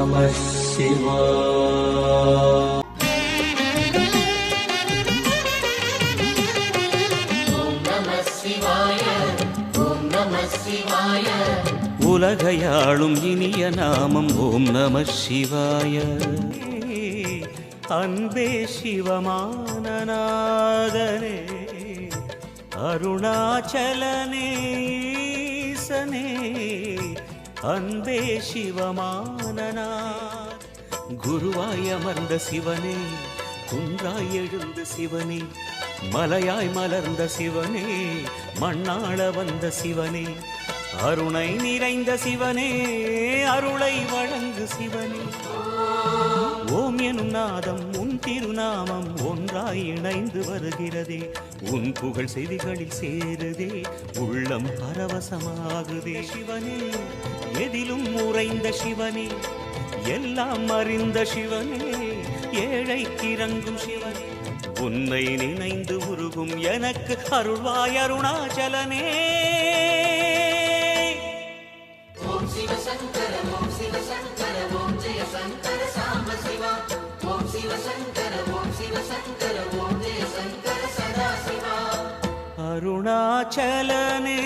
நமः சிவாய. உலகையாளும் இனிய நாமம் ஓம் நம சிவாய. அன்பே சிவமானநாதனே அருணாச்சலனே ஈசனே அன்பே சிவமானநாத. குருவாய் அமர்ந்த சிவனே குன்றாய் எழுந்த சிவனே மலையாய் மலர்ந்த சிவனே மண்ணாள வந்த சிவனே அருணை நிறைந்த சிவனே அருளை வழங்கு சிவனே. ஓம் எனும் நாதம் உன் திருநாமம் ஒன்றாய் இணைந்து வருகிறதே. உன் புகழ் செவிகளில் சேருதே உள்ளம் பரவசமாகுதே. சிவனே எதிலும் உறைந்த சிவனே எல்லாம் அறிந்த சிவனே ஏழைக்கு இறங்கும் சிவனே உன்னை நினைந்து உருகும் எனக்கு அருள்வாய் அருணாச்சலனே. ஓம் சிவசங்கர ஓம் சிவசங்கர ஓம் ஜெய சங்கர சாம்ப சிவா. ஓம் சிவசங்கர ஓம் சிவசங்கர ஓம் ஜெய சங்கர சதா சிவா. அருணாச்சலனே